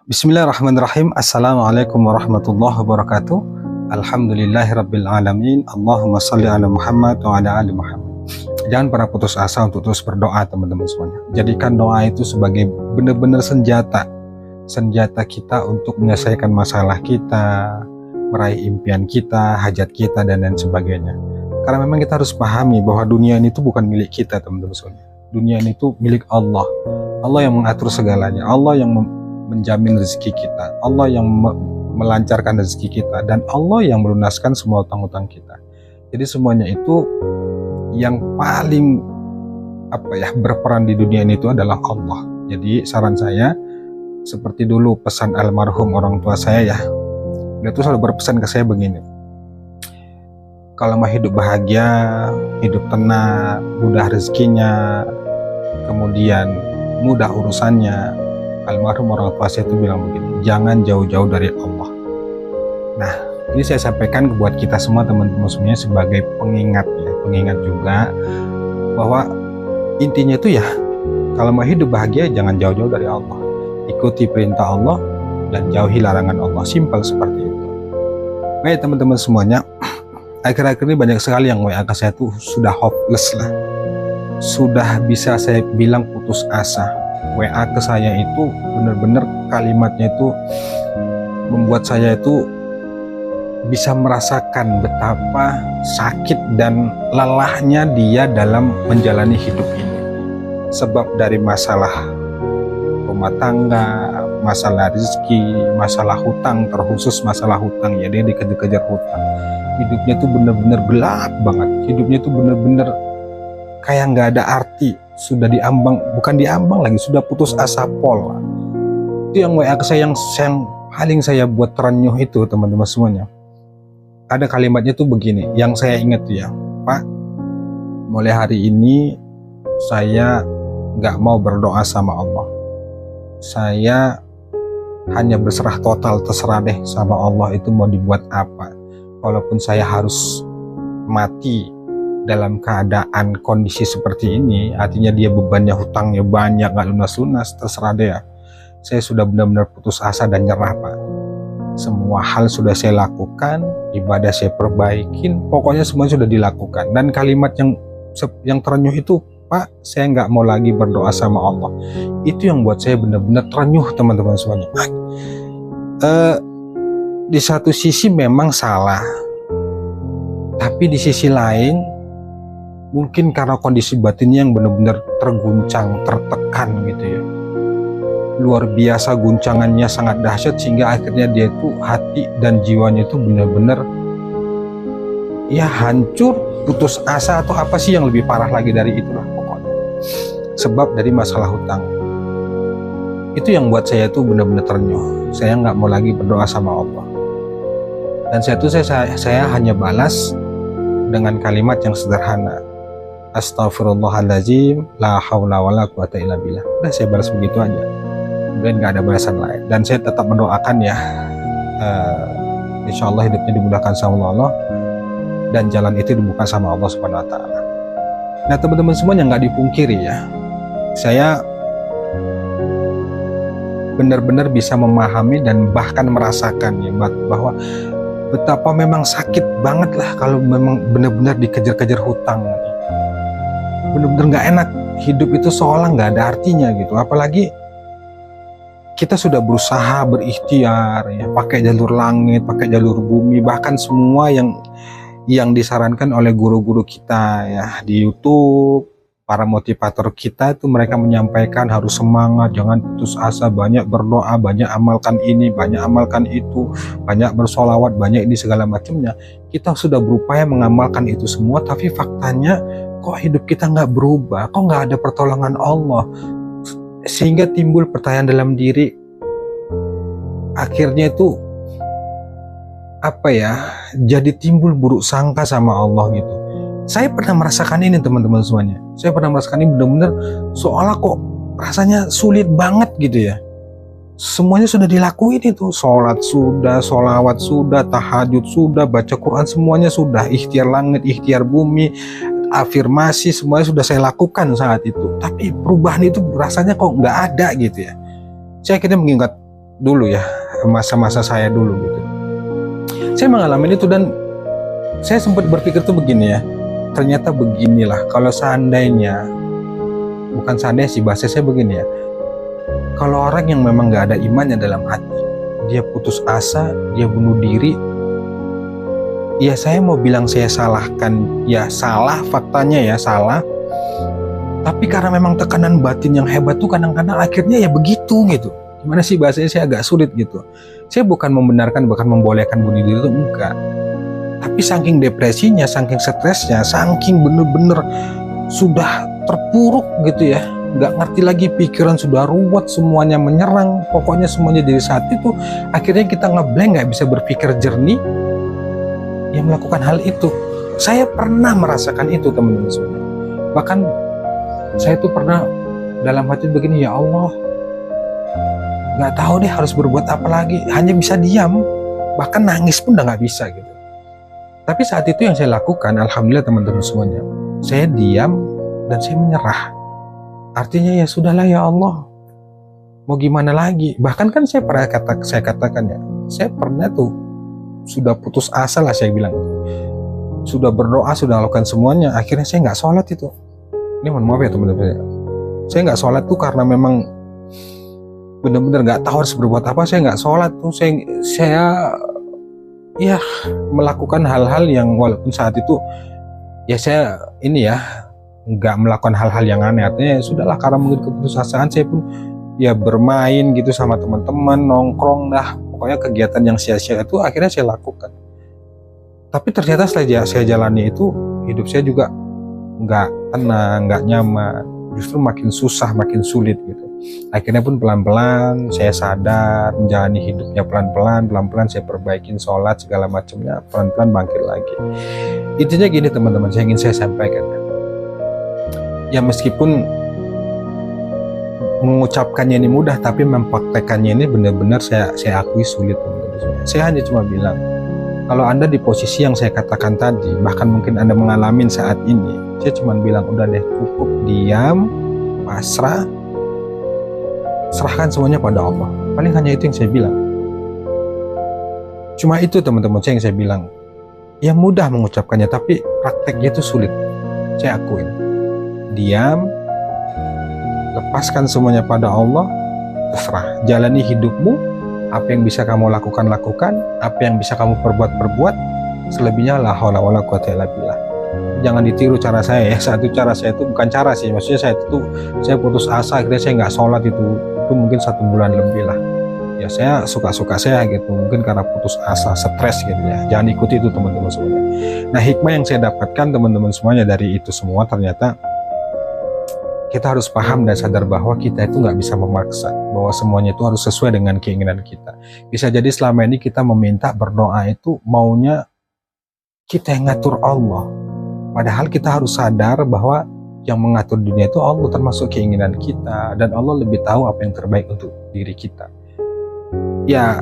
Bismillahirrahmanirrahim. Assalamualaikum warahmatullahi wabarakatuh. Alhamdulillahirrabbilalamin. Allahumma salli ala Muhammad wa ala ali Muhammad. Jangan pernah putus asa untuk terus berdoa, teman-teman semuanya. Jadikan doa itu sebagai benar-benar senjata kita untuk menyelesaikan masalah kita, meraih impian kita, hajat kita, dan lain sebagainya. Karena memang kita harus pahami bahwa dunia ini itu bukan milik kita, teman-teman semuanya. Dunia ini itu milik Allah. Allah yang mengatur segalanya. Allah yang menjamin rezeki kita, Allah yang melancarkan rezeki kita, dan Allah yang melunaskan semua utang-utang kita. Jadi semuanya itu yang paling berperan di dunia ini itu adalah Allah. Jadi saran saya, seperti dulu pesan almarhum orang tua saya ya, dia tuh selalu berpesan ke saya begini: kalau mau hidup bahagia, hidup tenang, mudah rezekinya, kemudian mudah urusannya, almarhum orang tua saya itu bilang begini, jangan jauh-jauh dari Allah. Nah, ini saya sampaikan buat kita semua, teman-teman semuanya, sebagai pengingat ya, pengingat juga bahwa intinya itu ya, kalau mau hidup bahagia jangan jauh-jauh dari Allah. Ikuti perintah Allah dan jauhi larangan Allah. Simpel seperti itu. Baik teman-teman semuanya, akhir-akhir ini banyak sekali yang WA ke saya tuh sudah hopeless lah. Sudah bisa saya bilang putus asa. WA ke saya itu benar-benar kalimatnya itu membuat saya itu bisa merasakan betapa sakit dan lelahnya dia dalam menjalani hidup ini. Sebab dari masalah rumah tangga, masalah rezeki, masalah hutang, terkhusus masalah hutang ya, dia dikejar-kejar hutang. Hidupnya itu benar-benar gelap banget. Hidupnya itu benar-benar kayak nggak ada arti. Sudah diambang, bukan diambang lagi, sudah putus asa pol. Itu yang WA ke saya yang paling saya buat terenyuh itu, teman-teman semuanya. Ada kalimatnya tuh begini, yang saya ingat tuh ya, Pak, mulai hari ini saya nggak mau berdoa sama Allah. Saya hanya berserah total, terserah deh sama Allah itu mau dibuat apa. Walaupun saya harus mati dalam keadaan kondisi seperti ini, artinya dia bebannya, hutangnya banyak, gak lunas-lunas, terserah dia. Saya sudah benar-benar putus asa dan nyerah, Pak. Semua hal sudah saya lakukan, ibadah saya perbaikin, pokoknya semuanya sudah dilakukan. Dan kalimat yang terenyuh itu, Pak, saya nggak mau lagi berdoa sama Allah. Itu yang buat saya benar-benar terenyuh, teman-teman semuanya. Di satu sisi memang salah, tapi di sisi lain mungkin karena kondisi batinnya yang benar-benar terguncang, tertekan gitu ya. Luar biasa guncangannya sangat dahsyat sehingga akhirnya dia itu hati dan jiwanya itu benar-benar ya hancur, putus asa, atau apa sih yang lebih parah lagi dari itulah pokoknya. Sebab dari masalah hutang. Itu yang buat saya itu benar-benar terenyuh. Saya nggak mau lagi berdoa sama Allah. Dan saya hanya balas dengan kalimat yang sederhana. Astaghfirullahaladzim, la haula wa la quwata illa billah. Udah saya balas begitu aja. Kemudian gak ada balasan lain. Dan saya tetap mendoakan ya, insya Allah hidupnya dimudahkan sama Allah dan jalan itu dibuka sama Allah Subhanahu Wa Taala. Nah teman-teman semuanya, nggak dipungkiri ya, saya benar-benar bisa memahami dan bahkan merasakan ya bahwa betapa memang sakit banget lah kalau memang benar-benar dikejar-kejar hutang. Benar-benar nggak enak, hidup itu seolah nggak ada artinya gitu. Apalagi kita sudah berusaha berikhtiar ya, pakai jalur langit, pakai jalur bumi, bahkan semua yang disarankan oleh guru-guru kita ya di YouTube, para motivator kita itu mereka menyampaikan harus semangat, jangan putus asa, banyak berdoa, banyak amalkan ini, banyak amalkan itu, banyak bersolawat, banyak ini segala macamnya. Kita sudah berupaya mengamalkan itu semua, tapi faktanya kok hidup kita nggak berubah, kok nggak ada pertolongan Allah, sehingga timbul pertanyaan dalam diri. Akhirnya itu jadi timbul buruk sangka sama Allah gitu. Saya pernah merasakan ini, teman-teman semuanya. Saya pernah merasakan ini benar-benar seolah kok rasanya sulit banget gitu ya. Semuanya sudah dilakuin itu, sholat sudah, sholawat sudah, tahajud sudah, baca Quran semuanya sudah, ikhtiar langit, ikhtiar bumi, afirmasi semuanya sudah saya lakukan saat itu. Tapi perubahan itu rasanya kok nggak ada gitu ya. Saya akhirnya mengingat dulu ya, masa-masa saya dulu gitu. Saya mengalami itu dan saya sempat berpikir tuh begini ya, ternyata beginilah kalau seandainya, bukan seandainya sih, bahasa saya begini ya, kalau orang yang memang gak ada imannya dalam hati, dia putus asa, dia bunuh diri, ya saya mau bilang saya salahkan, ya salah, faktanya ya salah, tapi karena memang tekanan batin yang hebat tuh kadang-kadang akhirnya ya begitu gitu. Gimana sih bahasanya, saya agak sulit gitu. Saya bukan membenarkan, bahkan membolehkan bunuh diri itu, enggak. Tapi saking depresinya, saking stresnya, saking bener-bener sudah terpuruk gitu ya, nggak ngerti lagi, pikiran sudah ruwet, semuanya menyerang, pokoknya semuanya dari saat itu, akhirnya kita ngeblank, nggak bisa berpikir jernih, ya melakukan hal itu. Saya pernah merasakan itu teman-teman semuanya. Bahkan saya tuh pernah dalam hati begini, ya Allah, nggak tahu deh harus berbuat apa lagi, hanya bisa diam, bahkan nangis pun udah nggak bisa gitu. Tapi saat itu yang saya lakukan, alhamdulillah teman-teman semuanya, saya diam dan saya menyerah. Artinya ya sudahlah ya Allah, mau gimana lagi. Bahkan kan saya katakan ya, saya pernah tuh sudah putus asa lah, saya bilang sudah berdoa, sudah lakukan semuanya, akhirnya saya nggak sholat itu. Ini mohon maaf ya teman-teman, saya nggak sholat tuh karena memang benar-benar nggak tahu harus berbuat apa. Saya nggak sholat tuh, saya ya melakukan hal-hal yang walaupun saat itu ya saya ini ya nggak melakukan hal-hal yang aneh. Artinya ya sudahlah, karena mungkin keputusasaan saya pun ya bermain gitu sama teman-teman, nongkrong, dah pokoknya kegiatan yang sia-sia itu akhirnya saya lakukan. Tapi ternyata setelah saya jalani itu, hidup saya juga nggak tenang, nggak nyaman, justru makin susah, makin sulit gitu. Akhirnya pun pelan-pelan saya sadar, menjalani hidupnya pelan-pelan saya perbaikin sholat segala macamnya, pelan-pelan bangkit lagi. Intinya gini teman-teman, saya sampaikan ya, meskipun mengucapkannya ini mudah, tapi mempraktekannya ini benar-benar saya akui sulit teman-teman. Saya hanya cuma bilang, kalau Anda di posisi yang saya katakan tadi, bahkan mungkin Anda mengalami saat ini, saya cuma bilang udah deh, cukup diam, pasrah, serahkan semuanya pada Allah. Paling hanya itu yang saya bilang. Cuma itu teman-teman yang saya bilang. Ya mudah mengucapkannya, tapi prakteknya itu sulit. Saya akuin. Diam, lepaskan semuanya pada Allah, terserah. Jalani hidupmu, apa yang bisa kamu lakukan, apa yang bisa kamu perbuat. Selebihnya la haula wala quwata illa billah. Jangan ditiru cara saya ya. Saat itu cara saya itu bukan cara sih, maksudnya saya putus asa, akhirnya saya nggak sholat itu mungkin 1 bulan lebih lah ya. Saya suka-suka saya gitu, mungkin karena putus asa, stres gitu ya. Jangan ikuti itu teman-teman semuanya. Nah, hikmah yang saya dapatkan teman-teman semuanya dari itu semua, ternyata kita harus paham dan sadar bahwa kita itu nggak bisa memaksa, bahwa semuanya itu harus sesuai dengan keinginan kita. Bisa jadi selama ini kita meminta, berdoa itu maunya kita yang ngatur Allah, padahal kita harus sadar bahwa yang mengatur dunia itu Allah, termasuk keinginan kita, dan Allah lebih tahu apa yang terbaik untuk diri kita. Ya,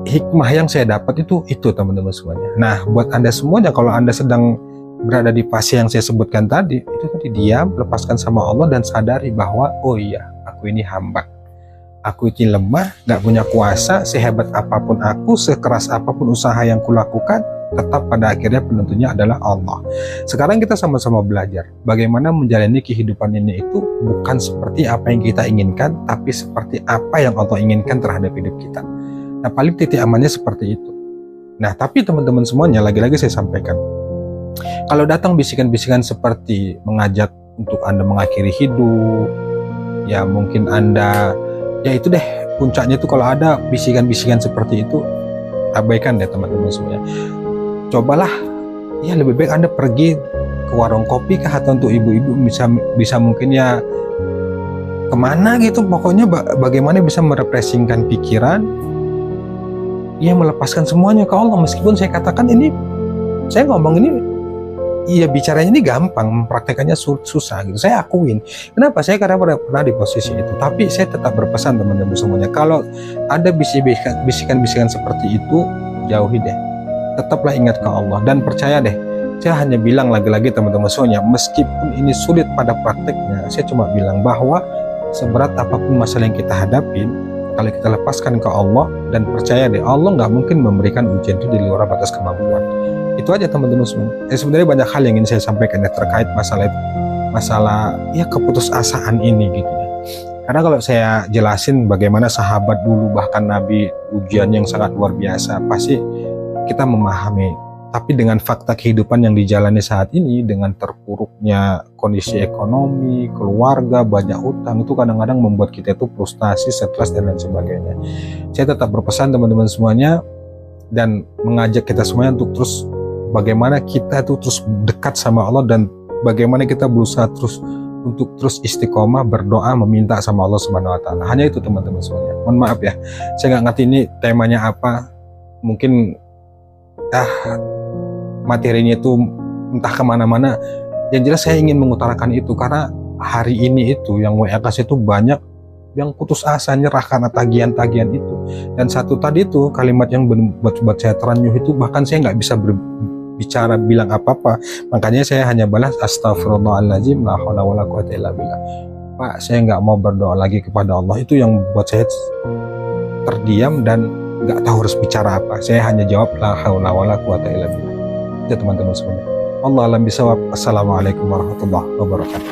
hikmah yang saya dapat itu teman-teman semuanya. Nah, buat Anda semuanya, kalau Anda sedang berada di fase yang saya sebutkan tadi, itu tadi diam, lepaskan sama Allah, dan sadari bahwa oh iya, aku ini hamba, aku ini lemah, gak punya kuasa, sehebat apapun aku, sekeras apapun usaha yang kulakukan, tetap pada akhirnya penentunya adalah Allah. Sekarang kita sama-sama belajar bagaimana menjalani kehidupan ini itu bukan seperti apa yang kita inginkan, tapi seperti apa yang Allah inginkan terhadap hidup kita. Nah, paling titik amannya seperti itu. Nah, tapi teman-teman semuanya, lagi-lagi saya sampaikan, kalau datang bisikan-bisikan seperti mengajak untuk Anda mengakhiri hidup, ya mungkin Anda, ya itu deh puncaknya itu, kalau ada bisikan-bisikan seperti itu, abaikan deh teman-teman semuanya. Cobalah, ya lebih baik Anda pergi ke warung kopi kah, atau untuk ibu-ibu bisa mungkin ya kemana gitu, pokoknya bagaimana bisa merefreshingkan pikiran, ya melepaskan semuanya ke Allah. Meskipun saya katakan ini, saya ngomong ini, iya bicaranya ini gampang, mempraktekannya susah gitu, saya akuin. Kenapa? Saya karena pernah di posisi itu. Tapi saya tetap berpesan teman-teman semuanya, kalau ada bisikan-bisikan seperti itu, jauhi deh. Tetaplah ingat ke Allah, dan percaya deh, saya hanya bilang lagi-lagi teman-teman semuanya, meskipun ini sulit pada prakteknya, saya cuma bilang bahwa seberat apapun masalah yang kita hadapin, Kalau kita lepaskan ke Allah dan percaya deh, Allah nggak mungkin memberikan ujian itu di luar batas kemampuan. Itu aja teman-teman semua. Sebenarnya banyak hal yang ingin saya sampaikan ya terkait masalah itu, masalah ya keputusasaan ini gitu ya. Karena kalau saya jelasin bagaimana sahabat dulu bahkan Nabi ujian yang sangat luar biasa, pasti kita memahami. Tapi dengan fakta kehidupan yang dijalani saat ini, dengan terpuruknya kondisi ekonomi, keluarga, banyak utang, itu kadang-kadang membuat kita itu frustasi, stres, dan lain sebagainya. Saya tetap berpesan teman-teman semuanya, dan mengajak kita semuanya untuk terus bagaimana kita itu terus dekat sama Allah, dan bagaimana kita berusaha terus untuk terus istiqomah, berdoa, meminta sama Allah Subhanahu Wa Taala. Hanya itu teman-teman semuanya. Mohon maaf ya, saya nggak ngerti ini temanya apa. Mungkin materinya itu entah kemana-mana. Yang jelas saya ingin mengutarakan itu karena hari ini itu yang WA kasih itu banyak yang putus asa, nyerah karena tagihan-tagihan itu. Dan satu tadi itu kalimat yang buat saya terenyuh itu, bahkan saya nggak bisa berbicara bilang apa-apa. Makanya saya hanya balas astagfirullahaladzim la haula wala quwata illa billah. Pak, saya nggak mau berdoa lagi kepada Allah. Itu yang buat saya terdiam dan nggak tahu harus bicara apa. Saya hanya jawab la haula wala quwata illa billah. Ya teman-teman semuanya. Allah alam bisawab. Assalamualaikum warahmatullahi wabarakatuh.